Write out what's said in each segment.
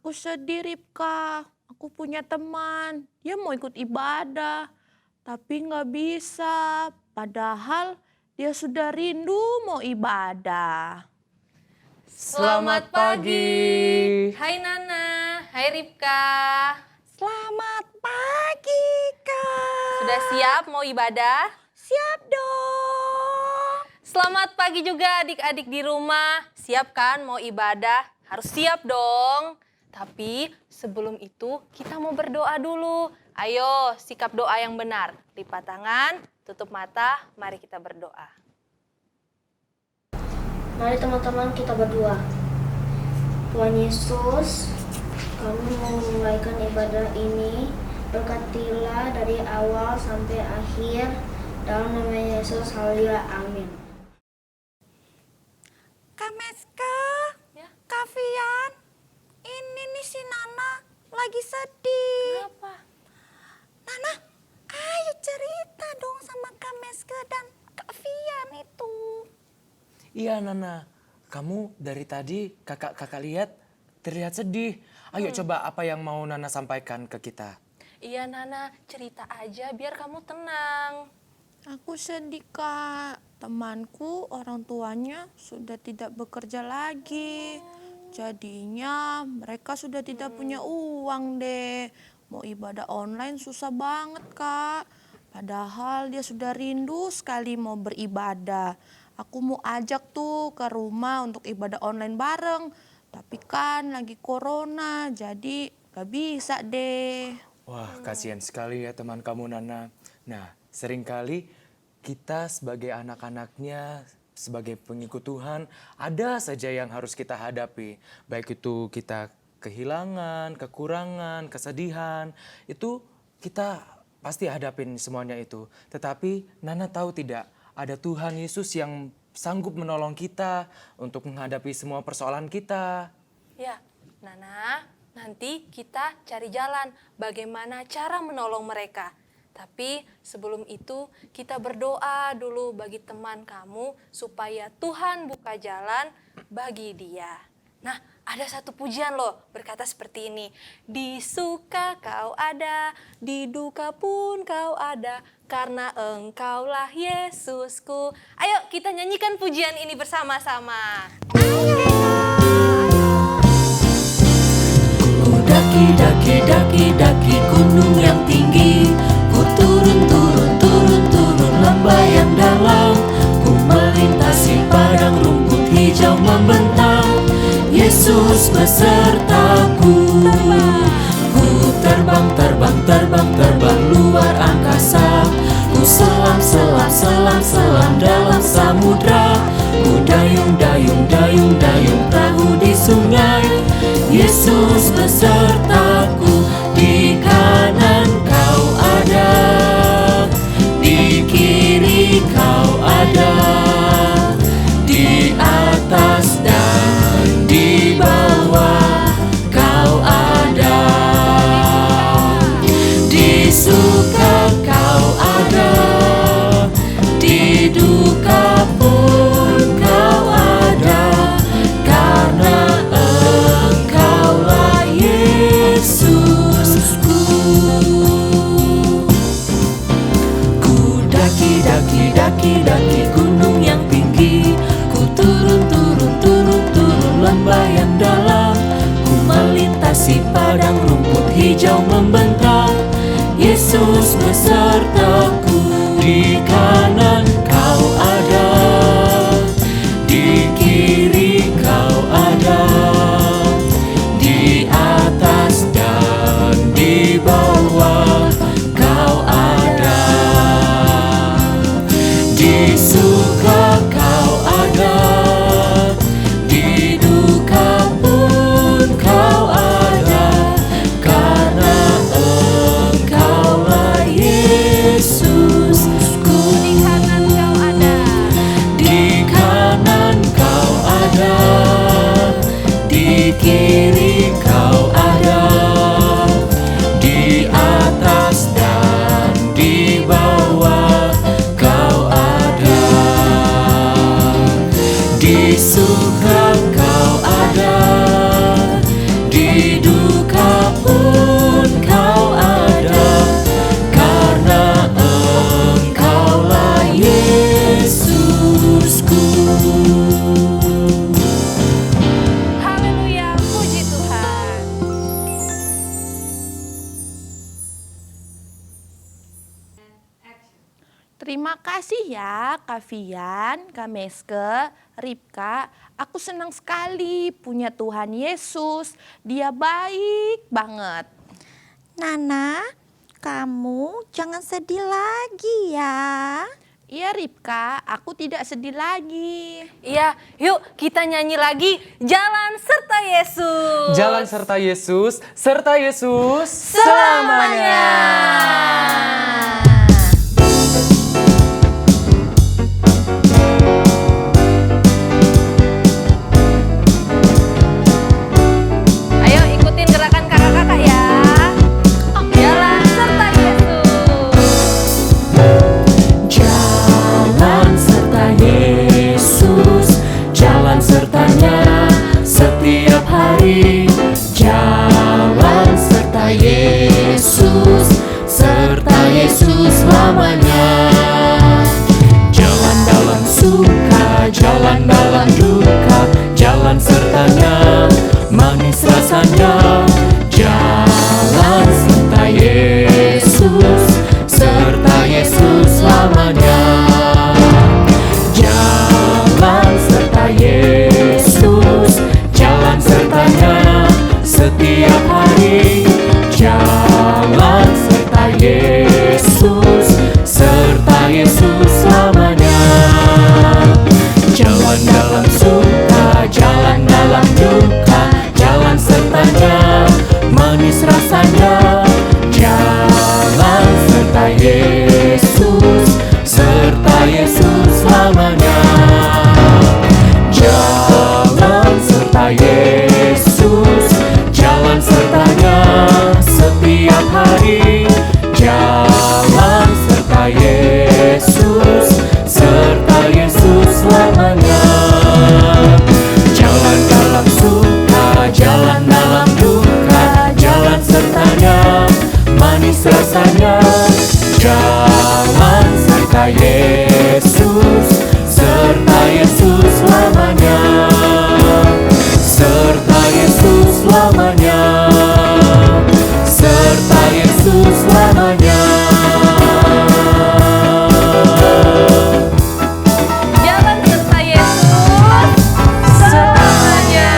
Aku sedih, Ripka. Aku punya teman, dia mau ikut ibadah, tapi nggak bisa. Padahal dia sudah rindu mau ibadah. Selamat pagi. Hai Nana, hai Ripka. Selamat pagi, Kak. Sudah siap mau ibadah? Siap dong. Selamat pagi juga adik-adik di rumah. Siap kan mau ibadah? Harus siap dong. Tapi sebelum itu kita mau berdoa dulu. Ayo sikap doa yang benar. Lipat tangan, tutup mata, mari kita berdoa. Mari teman-teman kita berdoa. Tuhan Yesus, kami mau memulaikan ibadah ini. Berkatilah dari awal sampai akhir. Dalam nama Yesus, haleluya, amin. Kak Meska, Ya. Kak Fian, ini nih si Nana lagi sedih. Kenapa? Nana, ayo cerita dong sama Kak Meska dan Kak Fian itu. Iya Nana, kamu dari tadi kakak lihat terlihat sedih. Ayo coba apa yang mau Nana sampaikan ke kita. Iya Nana, cerita aja biar kamu tenang. Aku sedih, Kak. Temanku orang tuanya sudah tidak bekerja lagi. Jadinya mereka sudah tidak punya uang deh. Mau ibadah online susah banget, Kak. Padahal dia sudah rindu sekali mau beribadah. Aku mau ajak tuh ke rumah untuk ibadah online bareng. Tapi kan lagi corona, jadi gak bisa deh. Wah kasihan sekali ya teman kamu Nana. Nah seringkali kita sebagai anak-anaknya, sebagai pengikut Tuhan, ada saja yang harus kita hadapi. Baik itu kita kehilangan, kekurangan, kesedihan, itu kita pasti hadapin semuanya itu. Tetapi Nana tahu tidak, ada Tuhan Yesus yang sanggup menolong kita untuk menghadapi semua persoalan kita. Ya, Nana, nanti kita cari jalan bagaimana cara menolong mereka. Tapi sebelum itu kita berdoa dulu bagi teman kamu supaya Tuhan buka jalan bagi dia. Nah, ada satu pujian loh berkata seperti ini. Di suka kau ada, di duka pun kau ada, karena engkaulah Yesusku. Ayo kita nyanyikan pujian ini bersama-sama. Ku daki gunung yang tinggi, ku turun lembah yang dalam, ku melintasi padang rumput hijau membentang. Yesus besertaku, ku terbang luar angkasa, ku selam dalam samudra, ku dayung perahu di sungai. Yesus besertaku, di kanan kau ada, di kiri kau ada, di atas dan di bawah kau ada, di suka kau ada, di duka pun kau ada, karena engkaulah Yesusku. Ku daki gunung yang tinggi, ku turun lembah yang dalam, ku melintasi padang rumput hijau membentang. Yesus besertaku, di kanan kau ada, di kiri kau ada, di atas dan di bawah kau ada, di suka kau ada, di duka pun kau ada, karena engkaulah Yesusku. Terima kasih ya Kak Vian, Kak Meske, Ripka. Aku senang sekali punya Tuhan Yesus. Dia baik banget. Nana, kamu jangan sedih lagi ya. Iya Ripka, aku tidak sedih lagi. Iya, yuk kita nyanyi lagi Jalan Serta Yesus. Jalan serta Yesus, Selamanya. Ayo ikutin gerakan kakak-kakak ya. Jalan serta Yesus. Jalan serta Yesus, jalan sertanya setiap hari. Jalan serta Yesus, serta Yesus lamanya. Jalan dalam suka, jalan dalam duka, jalan sertanya manis rasanya. Jalan serta Yesus, serta Yesus lamanya. Jalan serta Yesus, jalan sertanya setiap hari. Jalan serta Yesus, serta Yesus lamanya. Jalan dalam suka, jalan dalam duka, jalan sertanya manis rasanya. Jalan serta Yesus, serta Yesus lamanya. Jalan serta Yesus, jalan sertanya setiap hari. Jalan serta Yesus, serta Yesus lamanya. Jalan dalam suka, jalan dalam duka, jalan sertanya manis rasanya. Jalan serta Yesus, serta Yesus lamanya. Serta Yesus lamanya. Serta Yesus lamanya. Jalan serta Yesus selamanya.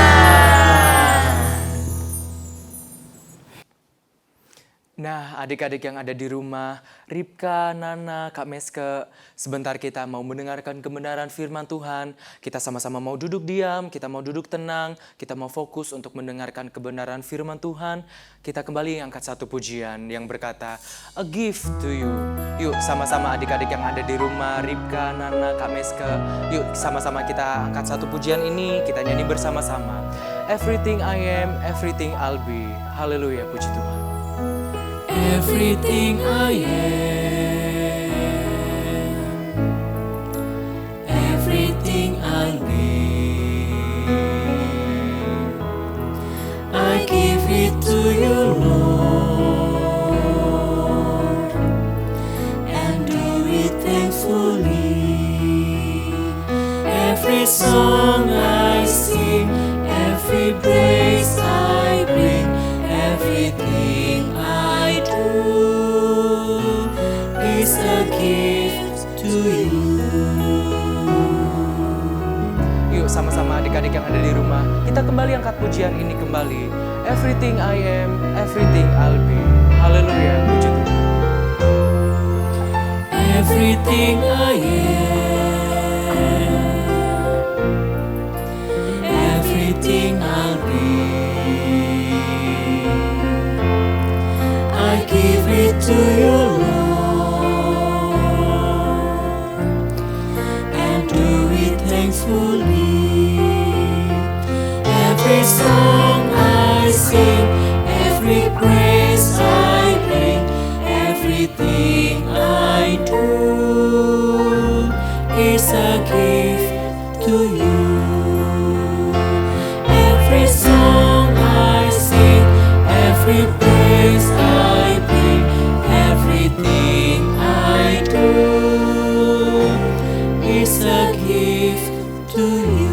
Nah, adik-adik yang ada di rumah, Ripka, Nana, Kak Meske, sebentar kita mau mendengarkan kebenaran firman Tuhan. Kita sama-sama mau duduk diam, kita mau duduk tenang, kita mau fokus untuk mendengarkan kebenaran firman Tuhan. Kita kembali angkat satu pujian yang berkata, A gift to you. Yuk, sama-sama adik-adik yang ada di rumah, Ripka, Nana, Kak Meske, yuk sama-sama kita angkat satu pujian ini, kita nyanyi bersama-sama. Everything I am, everything I'll be. Haleluya, puji Tuhan. Everything I am, everything I'll be, I give it to you, Lord, and do it thankfully. Every song I sing, every praise I bring, everything I do is a gift to you. Yuk sama-sama adik-adik yang ada di rumah, kita kembali angkat pujian ini kembali. Everything I am, everything I'll be. Haleluya, puji Tuhan. Everything I am, everything I'll be, I give it to you, Lord, and do it thankfully. Every song I sing, every praise I bring, everything I do is a gift to you. Every song I sing, every praise I bring, everything I do is a gift to you.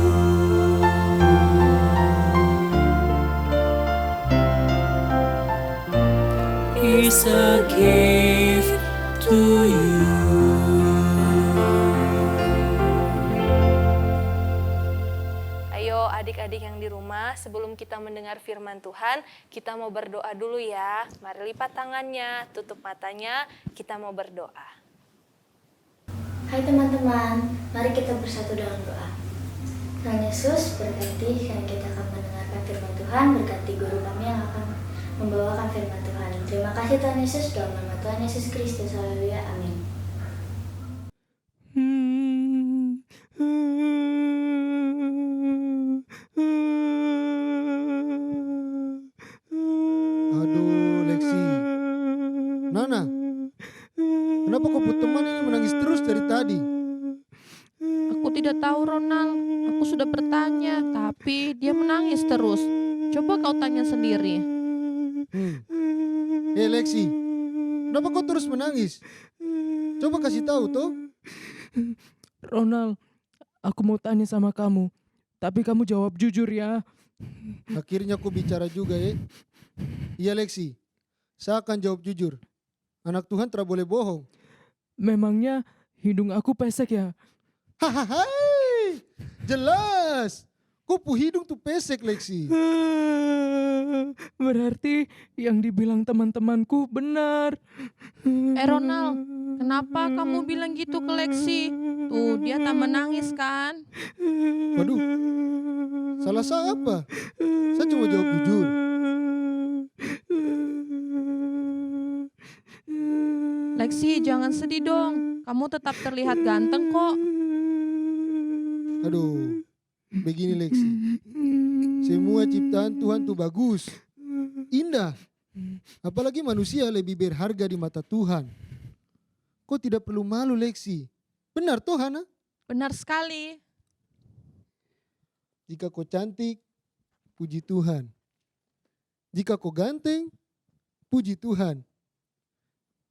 Is a gift to you. adik-adik yang di rumah, sebelum kita mendengar firman Tuhan, kita mau berdoa dulu ya. Mari lipat tangannya, tutup matanya, kita mau berdoa. Hai teman-teman, mari kita bersatu dalam doa. Tuhan Yesus, berkati karena kita akan mendengarkan firman Tuhan, berkati guru kami yang akan membawakan firman Tuhan. Terima kasih Tuhan Yesus, dalam nama Tuhan Yesus Kristus, haleluya, amin. Aduh, Lexi. Nana, kenapa kau teman ini menangis terus dari tadi? Aku tidak tahu, Ronald. Aku sudah bertanya, tapi dia menangis terus. Coba kau tanya sendiri. Lexi, kenapa kau terus menangis? Coba kasih tahu toh. Ronald, aku mau tanya sama kamu, tapi kamu jawab jujur ya. Akhirnya kau bicara juga ya. Iya Lexi, saya akan jawab jujur. Anak Tuhan tidak boleh bohong. Memangnya hidung aku pesek ya? Hahaha, jelas. Kau hidung tuh pesek Lexi. Berarti yang dibilang teman-temanku benar. Ronald, kenapa kamu bilang gitu ke Lexi? Tuh, dia tak menangis kan? Waduh, salah saya apa? Saya cuma jawab jujur. Lexi, jangan sedih dong. Kamu tetap terlihat ganteng kok. Aduh, begini Lexi. Semua ciptaan Tuhan tuh bagus, indah. Apalagi manusia lebih berharga di mata Tuhan. Kau tidak perlu malu Lexi. Benar toh Hana? Benar sekali. Jika kau cantik, puji Tuhan. Jika kau ganteng, puji Tuhan.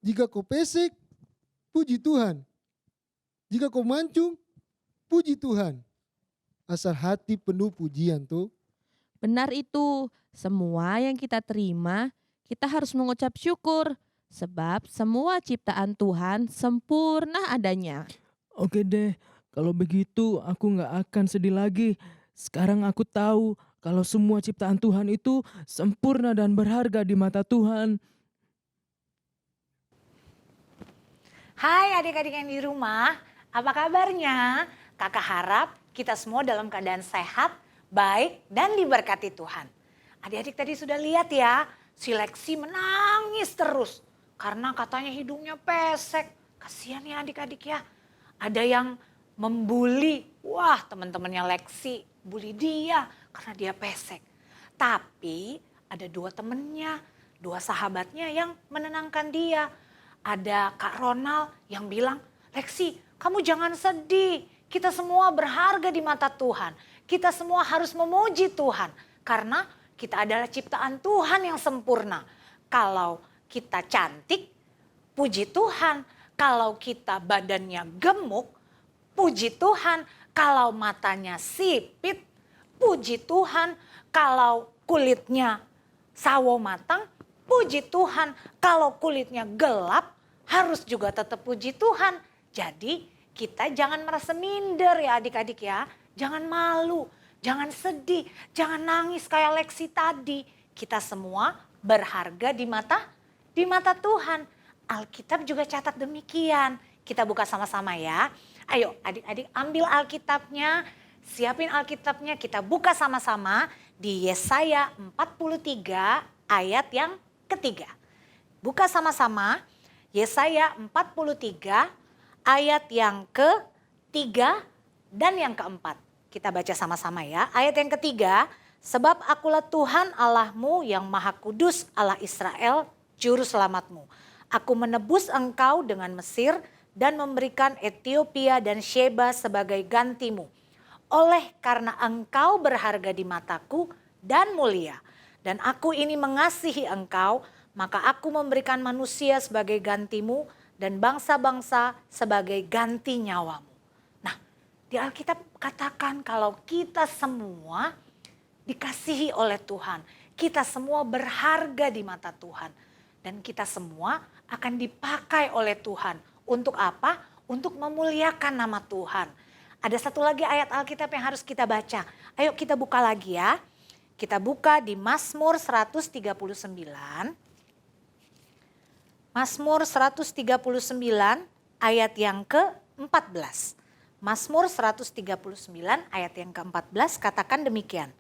Jika kau pesek, puji Tuhan. Jika kau mancung, puji Tuhan. Asal hati penuh pujian tuh. Benar itu. Semua yang kita terima, kita harus mengucap syukur. Sebab semua ciptaan Tuhan sempurna adanya. Oke deh, kalau begitu aku nggak akan sedih lagi. Sekarang aku tahu kalau semua ciptaan Tuhan itu sempurna dan berharga di mata Tuhan. Hai adik-adik yang di rumah, apa kabarnya? Kakak harap kita semua dalam keadaan sehat, baik, dan diberkati Tuhan. Adik-adik tadi sudah lihat ya, si Lexi menangis terus karena katanya hidungnya pesek. Kasihan ya adik-adik ya. Ada yang membuli, wah teman-temannya Lexi bully dia karena dia pesek. Tapi ada dua temennya, dua sahabatnya yang menenangkan dia. Ada Kak Ronald yang bilang, Lexi kamu jangan sedih. Kita semua berharga di mata Tuhan. Kita semua harus memuji Tuhan. Karena kita adalah ciptaan Tuhan yang sempurna. Kalau kita cantik, puji Tuhan. Kalau kita badannya gemuk, puji Tuhan. Kalau matanya sipit, puji Tuhan. Kalau kulitnya sawo matang, puji Tuhan. Kalau kulitnya gelap, harus juga tetap puji Tuhan. Jadi kita jangan merasa minder ya adik-adik ya. Jangan malu, jangan sedih, jangan nangis kayak Lexi tadi. Kita semua berharga di mata Tuhan. Alkitab juga catat demikian. Kita buka sama-sama ya. Ayo adik-adik ambil Alkitabnya, siapin Alkitabnya, kita buka sama-sama di Yesaya 43 ayat yang ketiga. Buka sama-sama Yesaya 43 ayat yang ketiga dan yang keempat. Kita baca sama-sama ya. Ayat yang ketiga, sebab akulah Tuhan Allahmu yang maha kudus, Allah Israel, juru selamatmu. Aku menebus engkau dengan Mesir dan memberikan Ethiopia dan Sheba sebagai gantimu. Oleh karena engkau berharga di mataku dan mulia. Dan aku ini mengasihi engkau, maka aku memberikan manusia sebagai gantimu dan bangsa-bangsa sebagai ganti nyawamu. Nah, di Alkitab katakan kalau kita semua dikasihi oleh Tuhan. Kita semua berharga di mata Tuhan. Dan kita semua akan dipakai oleh Tuhan. Untuk apa? Untuk memuliakan nama Tuhan. Ada satu lagi ayat Alkitab yang harus kita baca. Ayo kita buka lagi ya. Kita buka di Mazmur 139. Mazmur 139 ayat yang ke-14. Mazmur 139 ayat yang ke-14 katakan demikian.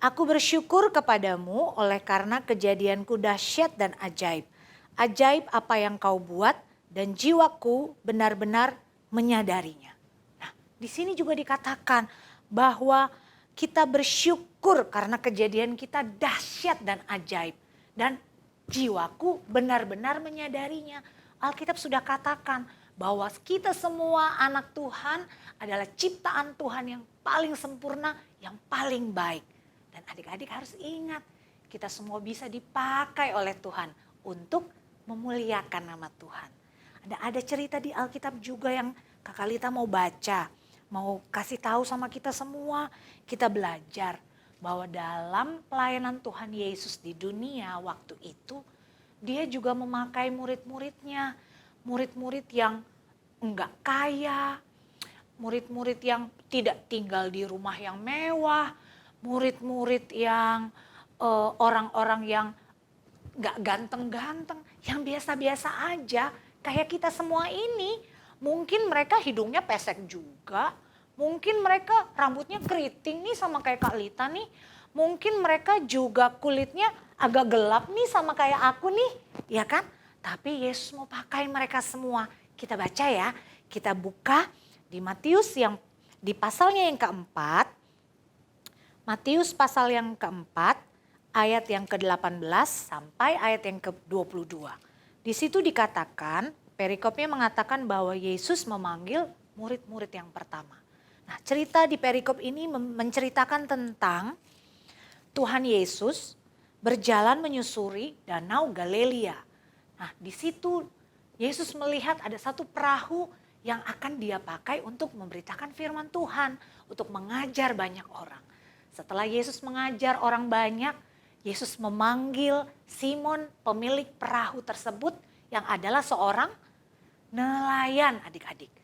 Aku bersyukur kepadamu oleh karena kejadianku dahsyat dan ajaib. Ajaib apa yang kau buat dan jiwaku benar-benar menyadarinya. Nah, di sini juga dikatakan bahwa kita bersyukur karena kejadian kita dahsyat dan ajaib. Dan jiwaku benar-benar menyadarinya. Alkitab sudah katakan bahwa kita semua anak Tuhan adalah ciptaan Tuhan yang paling sempurna, yang paling baik. Dan adik-adik harus ingat, kita semua bisa dipakai oleh Tuhan untuk memuliakan nama Tuhan. Ada cerita di Alkitab juga yang Kakak Lita mau baca, mau kasih tahu sama kita semua. Kita belajar bahwa dalam pelayanan Tuhan Yesus di dunia waktu itu, dia juga memakai murid-muridnya. Murid-murid yang enggak kaya, murid-murid yang tidak tinggal di rumah yang mewah, murid-murid yang orang-orang yang enggak ganteng-ganteng, yang biasa-biasa aja kayak kita semua ini. Mungkin mereka hidungnya pesek juga, mungkin mereka rambutnya keriting nih sama kayak Kak Lita nih, mungkin mereka juga kulitnya agak gelap nih sama kayak aku nih, ya kan? Tapi Yesus mau pakai mereka semua. Kita baca ya, kita buka di Matius yang di pasalnya yang keempat. Matius pasal yang keempat, ayat yang ke-18 sampai ayat yang ke-22. Di situ dikatakan, perikopnya mengatakan bahwa Yesus memanggil murid-murid yang pertama. Nah, cerita di perikop ini menceritakan tentang Tuhan Yesus berjalan menyusuri Danau Galilea. Nah, di situ Yesus melihat ada satu perahu yang akan dia pakai untuk memberitakan firman Tuhan, untuk mengajar banyak orang. Setelah Yesus mengajar orang banyak, Yesus memanggil Simon, pemilik perahu tersebut yang adalah seorang nelayan, adik-adik.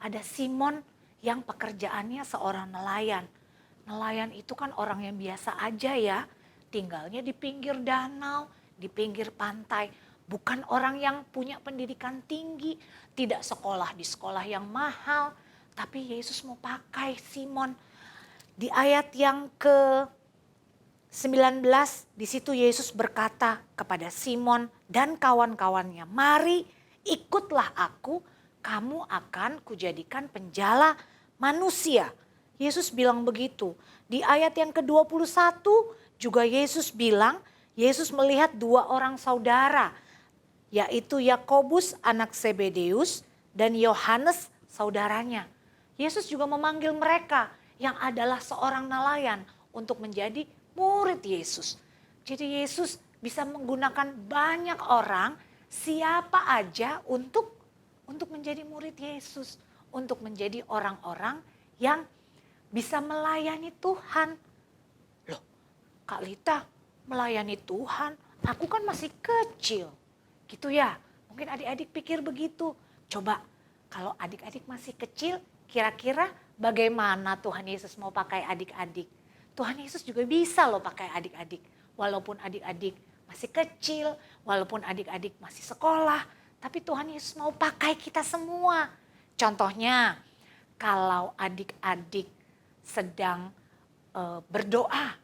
Ada Simon yang pekerjaannya seorang nelayan. Nelayan itu kan orang yang biasa aja ya, tinggalnya di pinggir danau, di pinggir pantai. Bukan orang yang punya pendidikan tinggi, tidak sekolah di sekolah yang mahal. Tapi Yesus mau pakai Simon. Di ayat yang ke-19, di situ Yesus berkata kepada Simon dan kawan-kawannya, "Mari ikutlah aku, kamu akan kujadikan penjala manusia." Yesus bilang begitu. Di ayat yang ke-21 juga Yesus bilang, Yesus melihat dua orang saudara, yaitu Yakobus anak Zebedeus dan Yohanes saudaranya. Yesus juga memanggil mereka yang adalah seorang nelayan untuk menjadi murid Yesus. Jadi Yesus bisa menggunakan banyak orang, siapa aja untuk menjadi murid Yesus, untuk menjadi orang-orang yang bisa melayani Tuhan. Loh, Kak Lita melayani Tuhan, aku kan masih kecil. Gitu ya, mungkin adik-adik pikir begitu. Coba kalau adik-adik masih kecil, kira-kira bagaimana Tuhan Yesus mau pakai adik-adik? Tuhan Yesus juga bisa loh pakai adik-adik. Walaupun adik-adik masih kecil, walaupun adik-adik masih sekolah, tapi Tuhan Yesus mau pakai kita semua. Contohnya, kalau adik-adik sedang berdoa,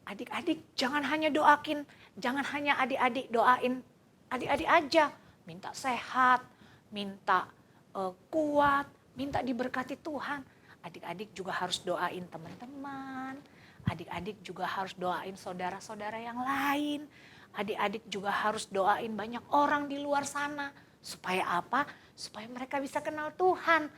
adik-adik jangan hanya doain, jangan hanya adik-adik doain adik-adik aja, minta sehat, minta kuat, minta diberkati Tuhan. Adik-adik juga harus doain teman-teman, adik-adik juga harus doain saudara-saudara yang lain, adik-adik juga harus doain banyak orang di luar sana. Supaya apa? Supaya mereka bisa kenal Tuhan.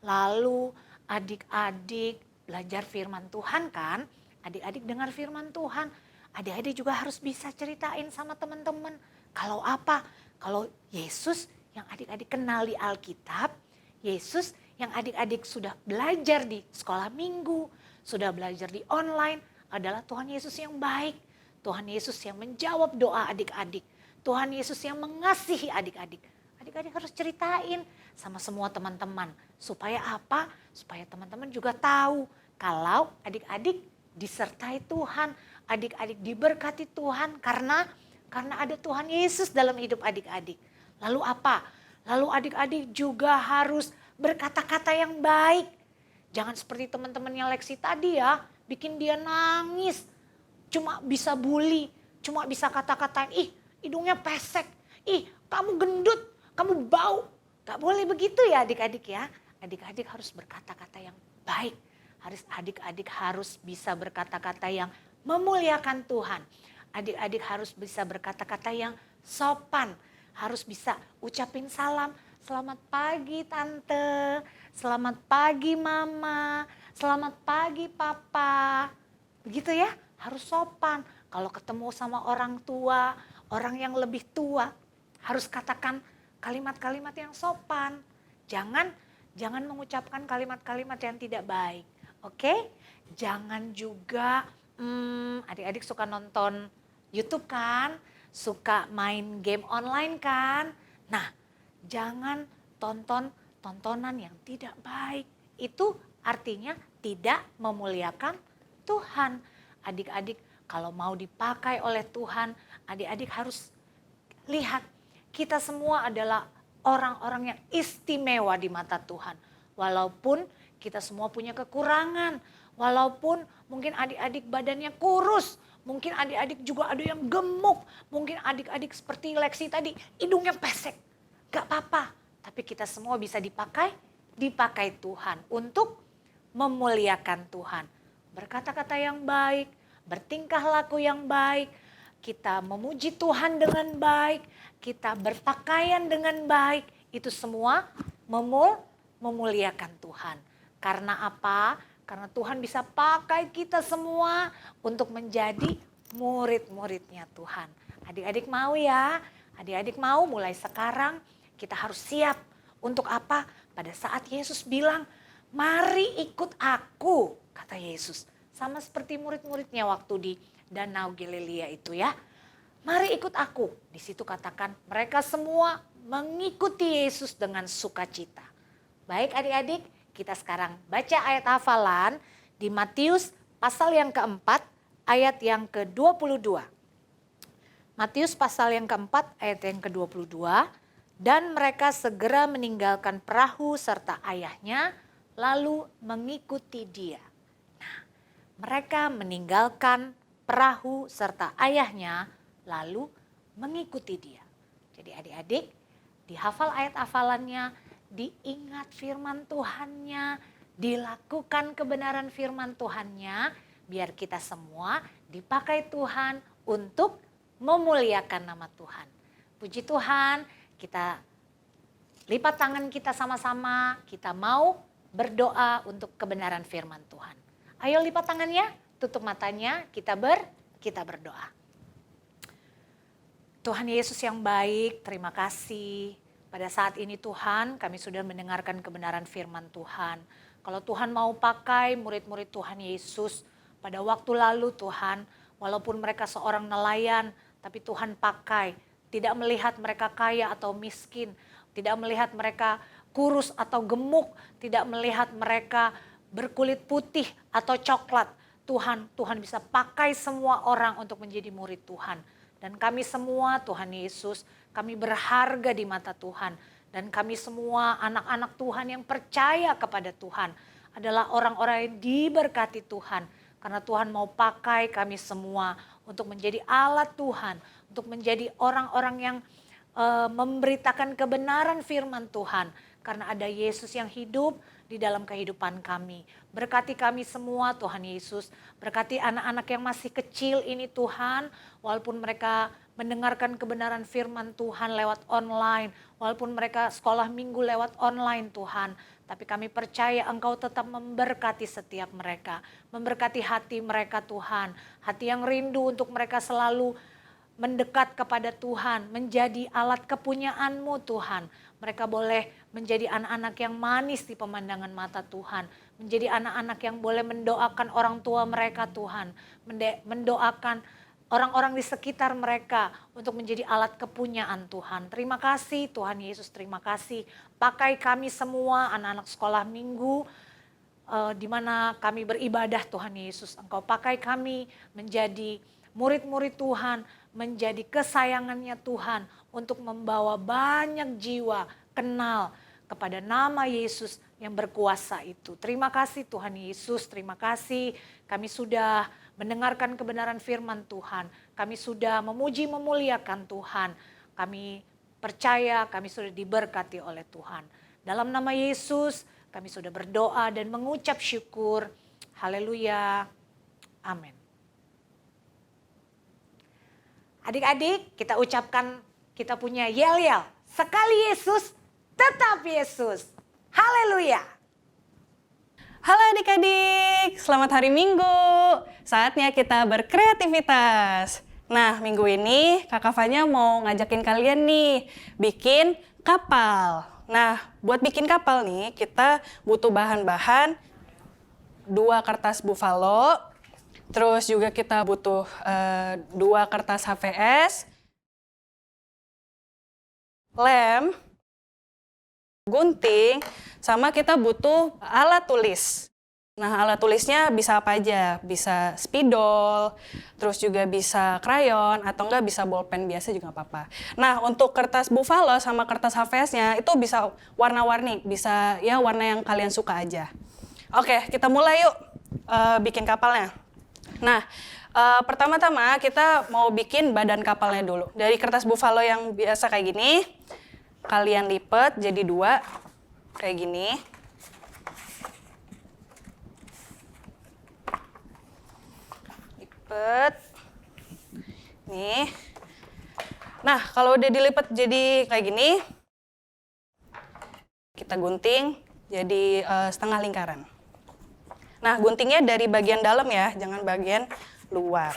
Lalu adik-adik belajar firman Tuhan kan, adik-adik dengar firman Tuhan, adik-adik juga harus bisa ceritain sama teman-teman. Kalau apa? Kalau Yesus yang adik-adik kenal di Alkitab, Yesus yang adik-adik sudah belajar di sekolah minggu, sudah belajar di online, adalah Tuhan Yesus yang baik. Tuhan Yesus yang menjawab doa adik-adik. Tuhan Yesus yang mengasihi adik-adik. adik-adik harus ceritain sama semua teman-teman. Supaya apa? Supaya teman-teman juga tahu kalau adik-adik disertai Tuhan, adik-adik diberkati Tuhan karena ada Tuhan Yesus dalam hidup adik-adik. Lalu apa? Lalu adik-adik juga harus berkata-kata yang baik. Jangan seperti teman-temannya Lexi tadi ya, bikin dia nangis. Cuma bisa bully, cuma bisa kata-katain, ih hidungnya pesek, ih kamu gendut, kamu bau. Gak boleh begitu ya adik-adik ya. Adik-adik harus berkata-kata yang baik. Adik-adik harus bisa berkata-kata yang memuliakan Tuhan. Adik-adik harus bisa berkata-kata yang sopan. Harus bisa ucapin salam. Selamat pagi tante, selamat pagi mama, selamat pagi papa. Begitu ya, harus sopan. Kalau ketemu sama orang tua, orang yang lebih tua, harus katakan kalimat-kalimat yang sopan. Jangan mengucapkan kalimat-kalimat yang tidak baik. Oke? Jangan juga, adik-adik suka nonton YouTube kan? Suka main game online kan? Nah, jangan tonton tontonan yang tidak baik. Itu artinya tidak memuliakan Tuhan. Adik-adik kalau mau dipakai oleh Tuhan, adik-adik harus lihat kita semua adalah orang-orang yang istimewa di mata Tuhan. Walaupun kita semua punya kekurangan, walaupun mungkin adik-adik badannya kurus, mungkin adik-adik juga ada yang gemuk, mungkin adik-adik seperti Lexi tadi hidungnya pesek. Gak apa-apa, tapi kita semua bisa dipakai Tuhan untuk memuliakan Tuhan. Berkata-kata yang baik, bertingkah laku yang baik, kita memuji Tuhan dengan baik, kita berpakaian dengan baik, itu semua memuliakan Tuhan. Karena apa? Karena Tuhan bisa pakai kita semua untuk menjadi murid-muridnya Tuhan. Adik-adik mau ya? Adik-adik mau mulai sekarang kita harus siap untuk apa? Pada saat Yesus bilang, mari ikut aku, kata Yesus. Sama seperti murid-muridnya waktu di Danau Galilea itu ya. Mari ikut aku. Di situ katakan mereka semua mengikuti Yesus dengan sukacita. Baik adik-adik, kita sekarang baca ayat hafalan di Matius pasal yang keempat, ayat yang ke-22. Matius pasal yang keempat, ayat yang ke-22. Dan mereka segera meninggalkan perahu serta ayahnya, lalu mengikuti dia. Nah, mereka meninggalkan perahu serta ayahnya, lalu mengikuti dia. Jadi adik-adik, dihafal ayat hafalannya, diingat firman Tuhannya, dilakukan kebenaran firman Tuhannya, biar kita semua dipakai Tuhan untuk memuliakan nama Tuhan. Puji Tuhan, kita lipat tangan kita sama-sama, kita mau berdoa untuk kebenaran firman Tuhan. Ayo lipat tangannya, tutup matanya, kita berdoa. Tuhan Yesus yang baik, terima kasih. Pada saat ini Tuhan, kami sudah mendengarkan kebenaran firman Tuhan. Kalau Tuhan mau pakai murid-murid Tuhan Yesus pada waktu lalu Tuhan, walaupun mereka seorang nelayan, tapi Tuhan pakai. Tidak melihat mereka kaya atau miskin, tidak melihat mereka kurus atau gemuk, tidak melihat mereka berkulit putih atau coklat. Tuhan bisa pakai semua orang untuk menjadi murid Tuhan. Dan kami semua Tuhan Yesus, kami berharga di mata Tuhan. Dan kami semua anak-anak Tuhan yang percaya kepada Tuhan adalah orang-orang yang diberkati Tuhan. Karena Tuhan mau pakai kami semua untuk menjadi alat Tuhan, untuk menjadi orang-orang yang memberitakan kebenaran firman Tuhan. Karena ada Yesus yang hidup di dalam kehidupan kami. Berkati kami semua Tuhan Yesus. Berkati anak-anak yang masih kecil ini Tuhan. Walaupun mereka mendengarkan kebenaran firman Tuhan lewat online. Walaupun mereka sekolah minggu lewat online Tuhan. Tapi kami percaya Engkau tetap memberkati setiap mereka. Memberkati hati mereka Tuhan. Hati yang rindu untuk mereka selalu mendekat kepada Tuhan, menjadi alat kepunyaan-Mu Tuhan. Mereka boleh menjadi anak-anak yang manis di pemandangan mata Tuhan. Menjadi anak-anak yang boleh mendoakan orang tua mereka Tuhan. Mendoakan orang-orang di sekitar mereka untuk menjadi alat kepunyaan Tuhan. Terima kasih Tuhan Yesus, terima kasih. Pakai kami semua anak-anak sekolah minggu di mana kami beribadah Tuhan Yesus. Engkau pakai kami menjadi murid-murid Tuhan, menjadi kesayangannya Tuhan untuk membawa banyak jiwa kenal kepada nama Yesus yang berkuasa itu. Terima kasih Tuhan Yesus, terima kasih kami sudah mendengarkan kebenaran firman Tuhan. Kami sudah memuji memuliakan Tuhan. Kami percaya kami sudah diberkati oleh Tuhan. Dalam nama Yesus kami sudah berdoa dan mengucap syukur. Haleluya. Amin. Adik-adik, kita ucapkan kita punya yel-yel. Sekali Yesus, tetap Yesus. Haleluya. Halo adik-adik, selamat hari Minggu. Saatnya kita berkreativitas. Nah, minggu ini Kakak Fanya mau ngajakin kalian nih bikin kapal. Nah, buat bikin kapal nih kita butuh bahan-bahan 2 kertas buffalo, terus juga kita butuh 2 kertas HVS, lem, gunting, sama kita butuh alat tulis. Nah, alat tulisnya bisa apa aja? Bisa spidol, terus juga bisa krayon, atau enggak bisa bolpen biasa juga apa-apa. Nah, untuk kertas buffalo sama kertas HVS-nya itu bisa warna-warni, bisa ya warna yang kalian suka aja. Oke, kita mulai yuk bikin kapalnya. Nah, pertama-tama kita mau bikin badan kapalnya dulu. Dari kertas buffalo yang biasa kayak gini, kalian lipat jadi 2, kayak gini. Lipat. Nih. Nah, kalau udah dilipat jadi kayak gini, kita gunting jadi setengah lingkaran. Nah, guntingnya dari bagian dalam ya, jangan bagian luar.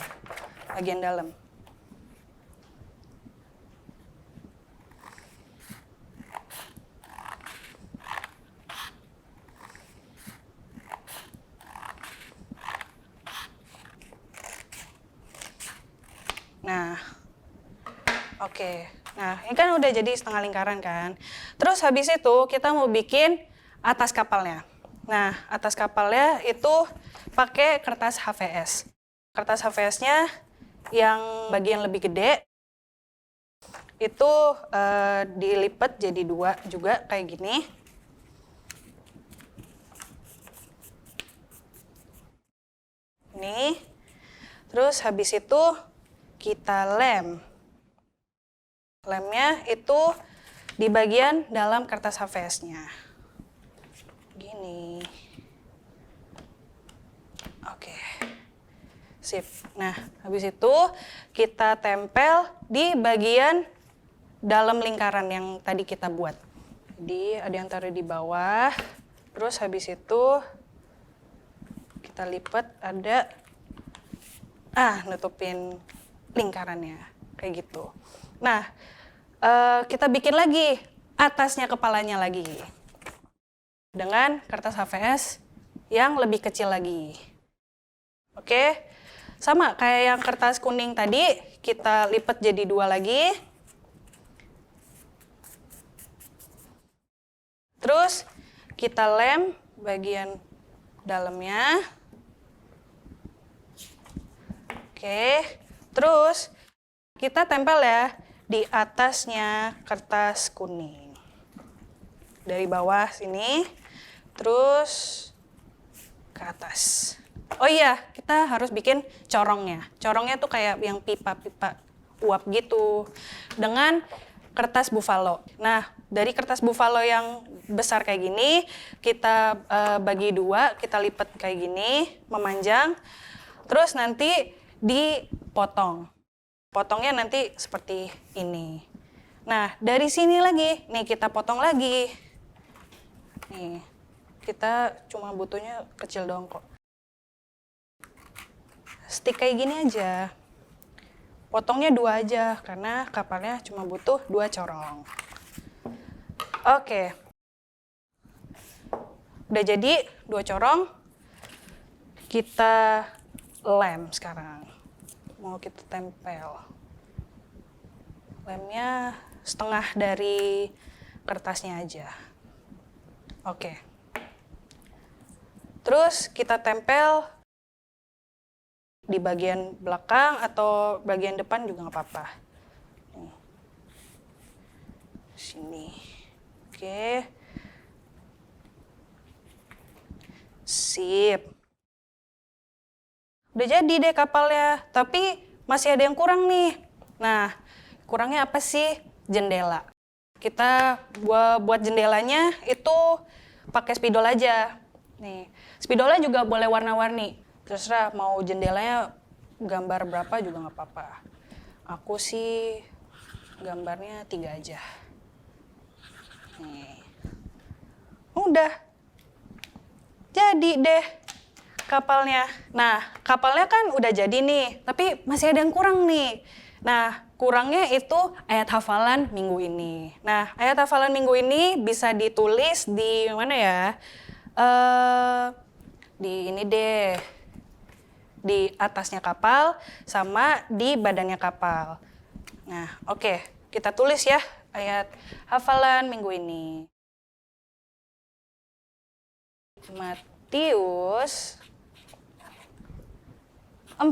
Bagian dalam. Nah, oke. Nah, ini kan udah jadi setengah lingkaran kan. Terus habis itu kita mau bikin atas kapalnya. Nah, atas kapalnya itu pakai kertas HVS. Kertas HVS-nya yang bagian lebih gede itu dilipat jadi 2 juga kayak gini. Nih. Terus habis itu kita lem. Lemnya itu di bagian dalam kertas HVS-nya. Gini. Oke. Sip. Nah, habis itu kita tempel di bagian dalam lingkaran yang tadi kita buat. Jadi ada yang taruh di bawah. Terus habis itu kita lipat ada nutupin lingkarannya kayak gitu. Nah, kita bikin lagi atasnya kepalanya lagi dengan kertas HVS yang lebih kecil lagi. Oke, sama kayak yang kertas kuning tadi, kita lipat jadi 2 lagi. Terus kita lem bagian dalamnya. Oke, terus kita tempel ya di atasnya kertas kuning. Dari bawah sini, terus ke atas. Oh iya, kita harus bikin corongnya. Corongnya tuh kayak yang pipa-pipa uap gitu. Dengan kertas buffalo. Nah, dari kertas buffalo yang besar kayak gini, kita bagi 2, kita lipat kayak gini, memanjang. Terus nanti dipotong. Potongnya nanti seperti ini. Nah, dari sini lagi, nih kita potong lagi. Nih, kita cuma butuhnya kecil doang kok. Stick kayak gini aja. Potongnya 2 aja, karena kapalnya cuma butuh 2 corong. Oke. Udah jadi 2 corong. Kita lem sekarang. mau kita tempel. Lemnya setengah dari kertasnya aja. Oke. Terus kita tempel di bagian belakang atau bagian depan juga nggak apa-apa. Nih. Sini. Oke. Sip. Udah jadi deh kapalnya, tapi masih ada yang kurang nih. Nah, kurangnya apa sih? Jendela. Kita buat jendelanya itu pakai spidol aja. Nih, spidolnya juga boleh warna-warni. Terserah mau jendelanya gambar berapa juga nggak apa-apa. Aku sih gambarnya 3 aja. Nih. Udah. Jadi deh kapalnya. Nah, kapalnya kan udah jadi nih, tapi masih ada yang kurang nih. Nah, kurangnya itu ayat hafalan minggu ini. Nah, ayat hafalan minggu ini bisa ditulis di mana ya? Di ini deh. Di atasnya kapal sama di badannya kapal. Nah, oke. Kita tulis ya ayat hafalan minggu ini. Matius 4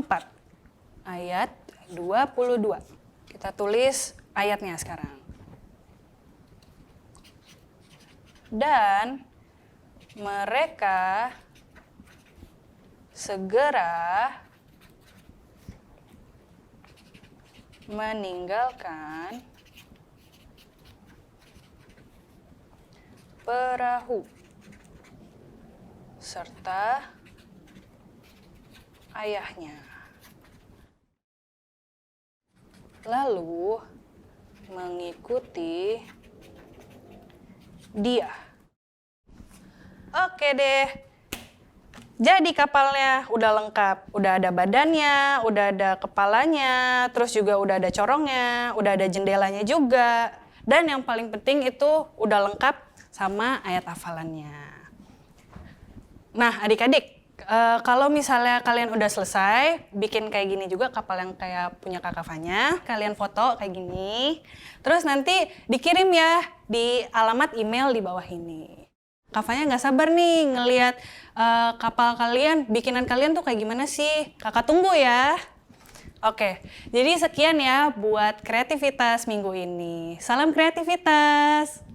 ayat 22. Kita tulis ayatnya sekarang. Dan mereka segera meninggalkan perahu serta ayahnya. Lalu mengikuti dia. Oke deh. Jadi kapalnya udah lengkap. Udah ada badannya, udah ada kepalanya, terus juga udah ada corongnya, udah ada jendelanya juga. Dan yang paling penting itu udah lengkap sama ayat hafalannya. Nah, adik-adik, kalau misalnya kalian udah selesai, bikin kayak gini juga kapal yang kayak punya Kakak Fanya, kalian foto kayak gini, terus nanti dikirim ya di alamat email di bawah ini. Kak Fanya nggak sabar nih ngelihat kapal kalian, bikinan kalian tuh kayak gimana sih? Kakak tunggu ya. Oke, jadi sekian ya buat kreativitas minggu ini. Salam kreativitas.